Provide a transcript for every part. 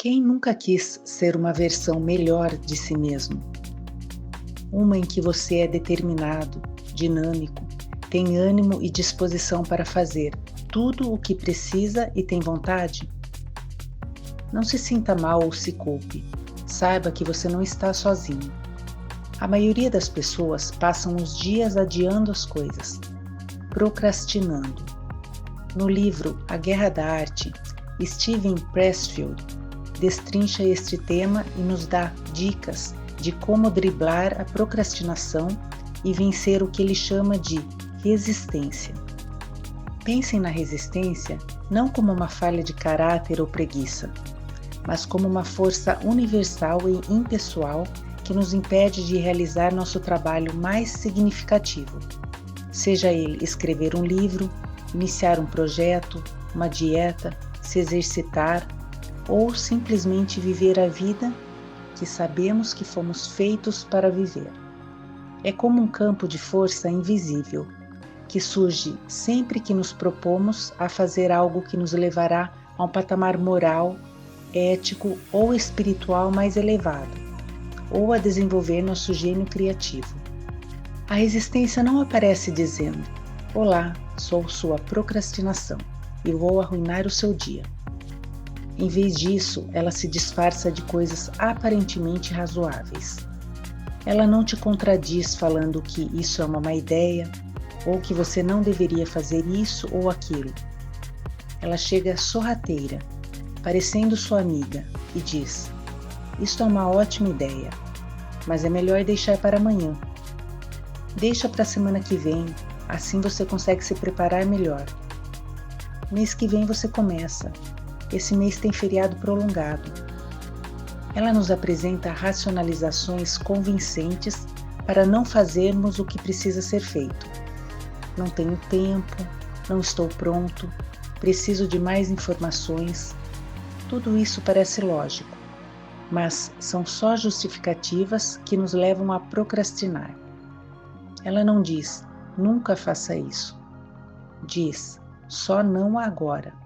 Quem nunca quis ser uma versão melhor de si mesmo? Uma em que você é determinado, dinâmico, tem ânimo e disposição para fazer tudo o que precisa e tem vontade? Não se sinta mal ou se culpe. Saiba que você não está sozinho. A maioria das pessoas passam os dias adiando as coisas, procrastinando. No livro A Guerra da Arte, Steven Pressfield destrincha este tema e nos dá dicas de como driblar a procrastinação e vencer o que ele chama de resistência. Pensem na resistência não como uma falha de caráter ou preguiça, mas como uma força universal e impessoal que nos impede de realizar nosso trabalho mais significativo, seja ele escrever um livro, iniciar um projeto, uma dieta, se exercitar ou simplesmente viver a vida que sabemos que fomos feitos para viver. É como um campo de força invisível, que surge sempre que nos propomos a fazer algo que nos levará a um patamar moral, ético ou espiritual mais elevado, ou a desenvolver nosso gênio criativo. A resistência não aparece dizendo: "Olá, sou sua procrastinação e vou arruinar o seu dia." Em vez disso, ela se disfarça de coisas aparentemente razoáveis. Ela não te contradiz falando que isso é uma má ideia ou que você não deveria fazer isso ou aquilo. Ela chega sorrateira, parecendo sua amiga, e diz: "Isto é uma ótima ideia, mas é melhor deixar para amanhã. Deixa para a semana que vem, assim você consegue se preparar melhor. Mês que vem você começa. Esse mês tem feriado prolongado." Ela nos apresenta racionalizações convincentes para não fazermos o que precisa ser feito. Não tenho tempo, não estou pronto, preciso de mais informações. Tudo isso parece lógico, mas são só justificativas que nos levam a procrastinar. Ela não diz: "Nunca faça isso." Diz: "Só não agora."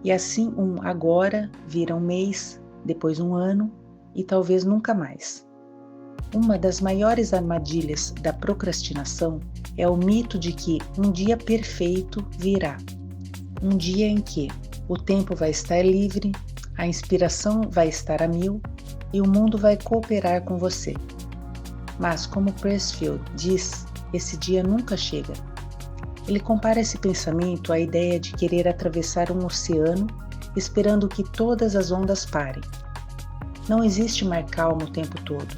E assim um agora vira um mês, depois um ano e talvez nunca mais. Uma das maiores armadilhas da procrastinação é o mito de que um dia perfeito virá. Um dia em que o tempo vai estar livre, a inspiração vai estar a mil e o mundo vai cooperar com você. Mas, como Pressfield diz, esse dia nunca chega. Ele compara esse pensamento à ideia de querer atravessar um oceano esperando que todas as ondas parem. Não existe mar calmo o tempo todo.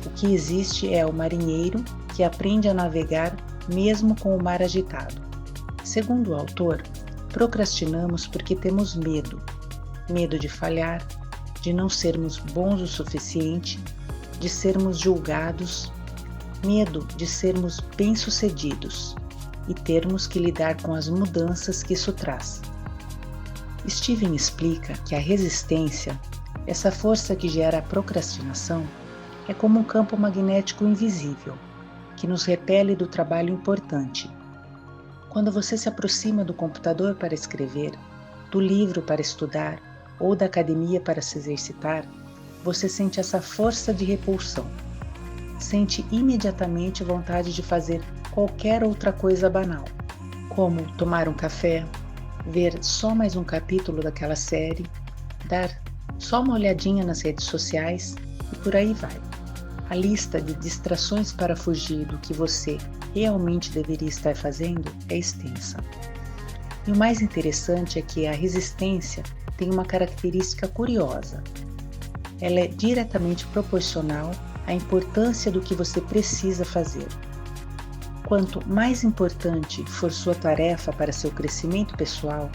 O que existe é o marinheiro que aprende a navegar mesmo com o mar agitado. Segundo o autor, procrastinamos porque temos medo. Medo de falhar, de não sermos bons o suficiente, de sermos julgados, medo de sermos bem-sucedidos e termos que lidar com as mudanças que isso traz. Steven explica que a resistência, essa força que gera a procrastinação, é como um campo magnético invisível, que nos repele do trabalho importante. Quando você se aproxima do computador para escrever, do livro para estudar ou da academia para se exercitar, você sente essa força de repulsão. Sente imediatamente vontade de fazer qualquer outra coisa banal, como tomar um café, ver só mais um capítulo daquela série, dar só uma olhadinha nas redes sociais e por aí vai. A lista de distrações para fugir do que você realmente deveria estar fazendo é extensa. E o mais interessante é que a resistência tem uma característica curiosa. Ela é diretamente proporcional à importância do que você precisa fazer. Quanto mais importante for sua tarefa para seu crescimento pessoal,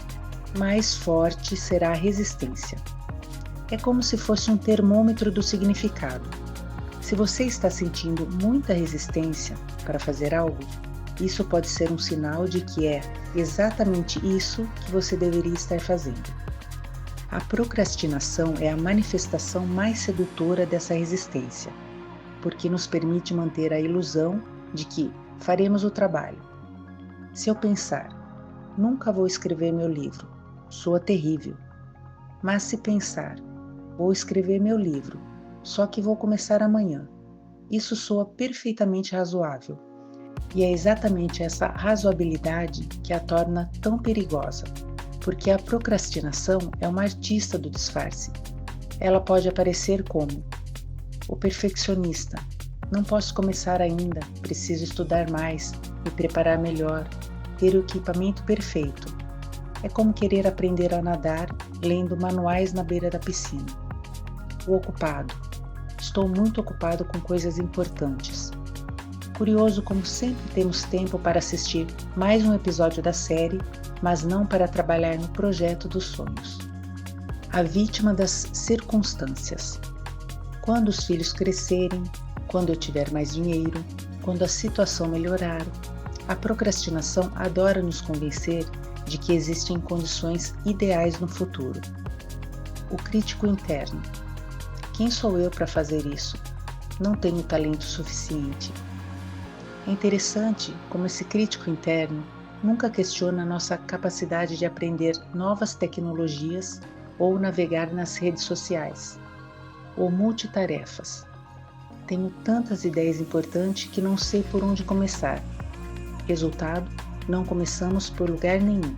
mais forte será a resistência. É como se fosse um termômetro do significado. Se você está sentindo muita resistência para fazer algo, isso pode ser um sinal de que é exatamente isso que você deveria estar fazendo. A procrastinação é a manifestação mais sedutora dessa resistência, porque nos permite manter a ilusão de que faremos o trabalho. Se eu pensar: "Nunca vou escrever meu livro, soa terrível." Mas se pensar, vou escrever meu livro, só que vou começar amanhã, isso soa perfeitamente razoável. E é exatamente essa razoabilidade que a torna tão perigosa, porque a procrastinação é uma artista do disfarce. Ela pode aparecer como o perfeccionista. Não posso começar ainda, preciso estudar mais, me preparar melhor, ter o equipamento perfeito. É como querer aprender a nadar lendo manuais na beira da piscina. O ocupado. Estou muito ocupado com coisas importantes. Curioso como sempre temos tempo para assistir mais um episódio da série, mas não para trabalhar no projeto dos sonhos. A vítima das circunstâncias. Quando os filhos crescerem, quando eu tiver mais dinheiro, quando a situação melhorar, a procrastinação adora nos convencer de que existem condições ideais no futuro. O crítico interno. Quem sou eu para fazer isso? Não tenho talento suficiente. É interessante como esse crítico interno nunca questiona nossa capacidade de aprender novas tecnologias ou navegar nas redes sociais, ou multitarefas. Tenho tantas ideias importantes que não sei por onde começar. Resultado, não começamos por lugar nenhum.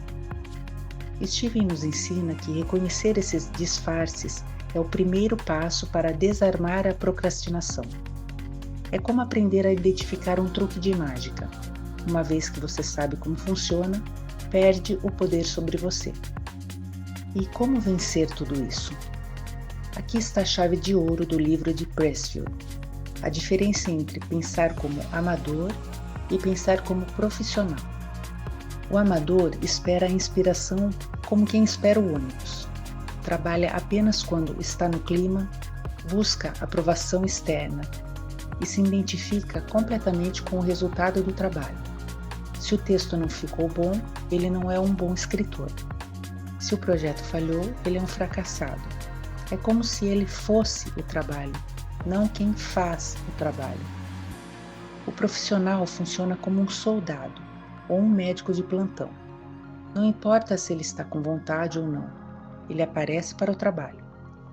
Steven nos ensina que reconhecer esses disfarces é o primeiro passo para desarmar a procrastinação. É como aprender a identificar um truque de mágica. Uma vez que você sabe como funciona, perde o poder sobre você. E como vencer tudo isso? Aqui está a chave de ouro do livro de Pressfield. A diferença entre pensar como amador e pensar como profissional. O amador espera a inspiração como quem espera o ônibus. Trabalha apenas quando está no clima, busca aprovação externa e se identifica completamente com o resultado do trabalho. Se o texto não ficou bom, ele não é um bom escritor. Se o projeto falhou, ele é um fracassado. É como se ele fosse o trabalho, não quem faz o trabalho. O profissional funciona como um soldado ou um médico de plantão. Não importa se ele está com vontade ou não, ele aparece para o trabalho.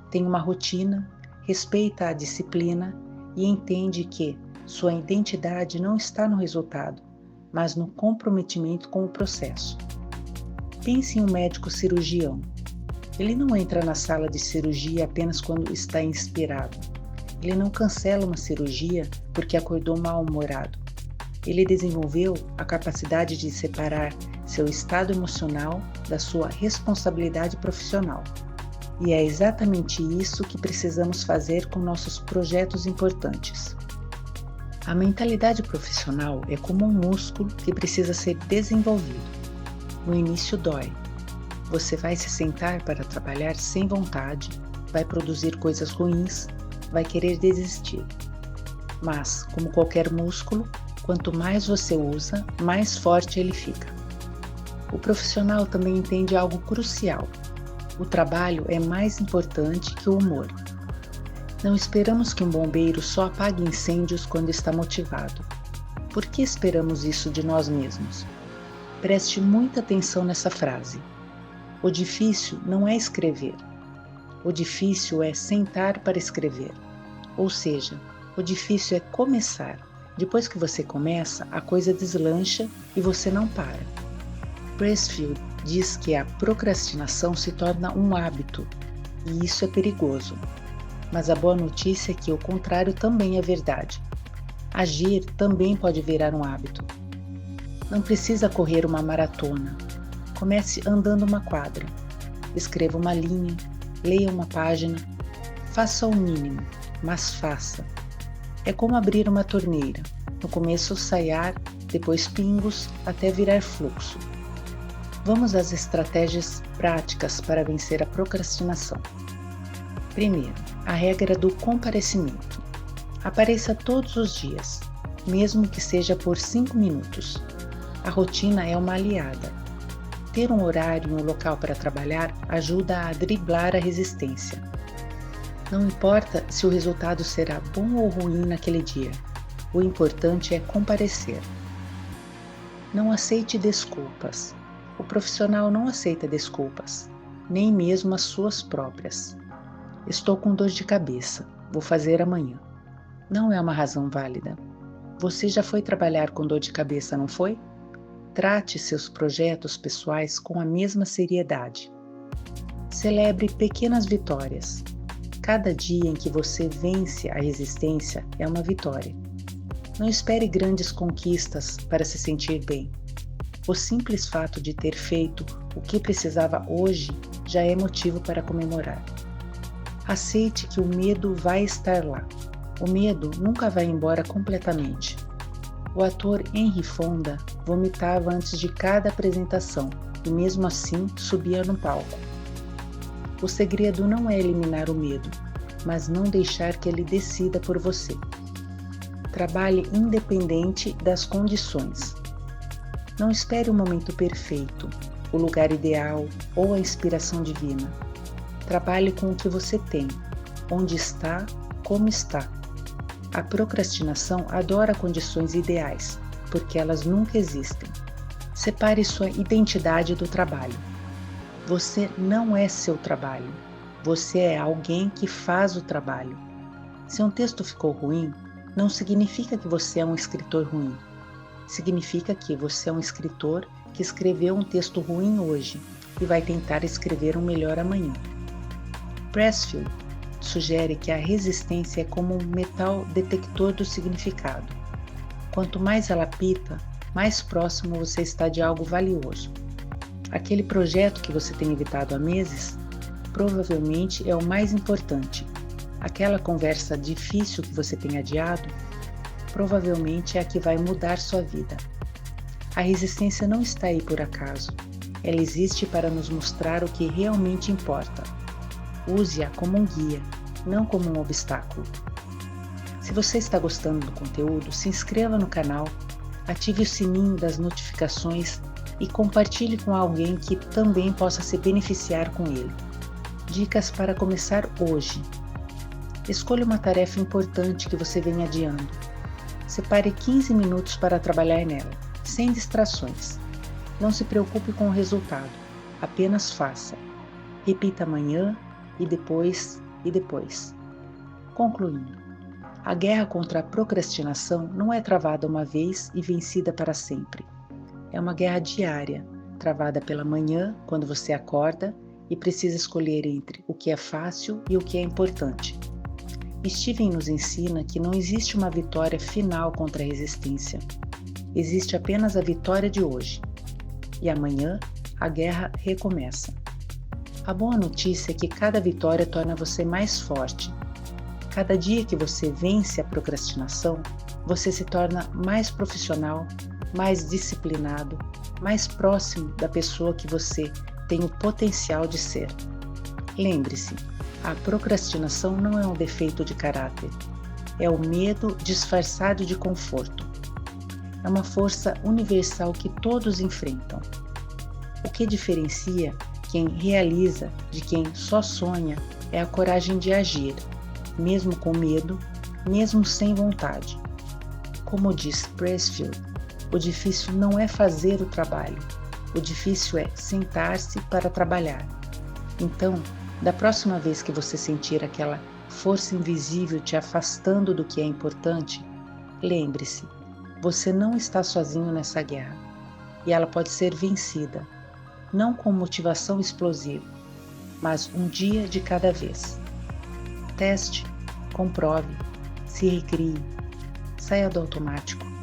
Tem uma rotina, respeita a disciplina e entende que sua identidade não está no resultado, mas no comprometimento com o processo. Pense em um médico cirurgião. Ele não entra na sala de cirurgia apenas quando está inspirado. Ele não cancela uma cirurgia porque acordou mal-humorado. Ele desenvolveu a capacidade de separar seu estado emocional da sua responsabilidade profissional. E é exatamente isso que precisamos fazer com nossos projetos importantes. A mentalidade profissional é como um músculo que precisa ser desenvolvido. No início dói. Você vai se sentar para trabalhar sem vontade, vai produzir coisas ruins, vai querer desistir. Mas, como qualquer músculo, quanto mais você usa, mais forte ele fica. O profissional também entende algo crucial. O trabalho é mais importante que o humor. Não esperamos que um bombeiro só apague incêndios quando está motivado. Por que esperamos isso de nós mesmos? Preste muita atenção nessa frase. O difícil não é escrever. O difícil é sentar para escrever. Ou seja, o difícil é começar. Depois que você começa, a coisa deslancha e você não para. Pressfield diz que a procrastinação se torna um hábito, e isso é perigoso. Mas a boa notícia é que o contrário também é verdade. Agir também pode virar um hábito. Não precisa correr uma maratona. Comece andando uma quadra. Escreva uma linha, leia uma página. Faça o mínimo, mas faça. É como abrir uma torneira. No começo sai ar, depois pingos, até virar fluxo. Vamos às estratégias práticas para vencer a procrastinação. Primeiro, a regra do comparecimento. Apareça todos os dias, mesmo que seja por 5 minutos. A rotina é uma aliada. Ter um horário e um local para trabalhar ajuda a driblar a resistência. Não importa se o resultado será bom ou ruim naquele dia. O importante é comparecer. Não aceite desculpas. O profissional não aceita desculpas. nem mesmo as suas próprias. Estou com dor de cabeça, vou fazer amanhã. Não é uma razão válida. Você já foi trabalhar com dor de cabeça, não foi? Trate seus projetos pessoais com a mesma seriedade. Celebre pequenas vitórias. Cada dia em que você vence a resistência é uma vitória. Não espere grandes conquistas para se sentir bem. O simples fato de ter feito o que precisava hoje já é motivo para comemorar. Aceite que o medo vai estar lá. O medo nunca vai embora completamente. O ator Henry Fonda vomitava antes de cada apresentação e mesmo assim subia no palco. O segredo não é eliminar o medo, mas não deixar que ele decida por você. Trabalhe independente das condições. Não espere o momento perfeito, o lugar ideal ou a inspiração divina. Trabalhe com o que você tem, onde está, como está. A procrastinação adora condições ideais, porque elas nunca existem. Separe sua identidade do trabalho. Você não é seu trabalho. Você é alguém que faz o trabalho. Se um texto ficou ruim, não significa que você é um escritor ruim. Significa que você é um escritor que escreveu um texto ruim hoje e vai tentar escrever um melhor amanhã. Pressfield sugere que a resistência é como um metal detector do significado. Quanto mais ela apita, mais próximo você está de algo valioso. Aquele projeto que você tem evitado há meses, provavelmente é o mais importante. Aquela conversa difícil que você tem adiado, provavelmente é a que vai mudar sua vida. A resistência não está aí por acaso. Ela existe para nos mostrar o que realmente importa. Use-a como um guia, não como um obstáculo. Se você está gostando do conteúdo, se inscreva no canal, ative o sininho das notificações e compartilhe com alguém que também possa se beneficiar com ele. Dicas para começar hoje. Escolha uma tarefa importante que você vem adiando. Separe 15 minutos para trabalhar nela, sem distrações. Não se preocupe com o resultado, apenas faça. Repita amanhã e depois e depois. Concluindo, a guerra contra a procrastinação não é travada uma vez e vencida para sempre. É uma guerra diária, travada pela manhã, quando você acorda e precisa escolher entre o que é fácil e o que é importante. Steven nos ensina que não existe uma vitória final contra a resistência. Existe apenas a vitória de hoje. E amanhã, a guerra recomeça. A boa notícia é que cada vitória torna você mais forte. Cada dia que você vence a procrastinação, você se torna mais profissional, mais disciplinado, mais próximo da pessoa que você tem o potencial de ser. Lembre-se, a procrastinação não é um defeito de caráter, é o medo disfarçado de conforto. É uma força universal que todos enfrentam. O que diferencia quem realiza de quem só sonha é a coragem de agir, mesmo com medo, mesmo sem vontade. Como diz Pressfield, o difícil não é fazer o trabalho, o difícil é sentar-se para trabalhar. Então, da próxima vez que você sentir aquela força invisível te afastando do que é importante, lembre-se, você não está sozinho nessa guerra e ela pode ser vencida, não com motivação explosiva, mas um dia de cada vez. Teste, comprove, se recrie, saia do automático.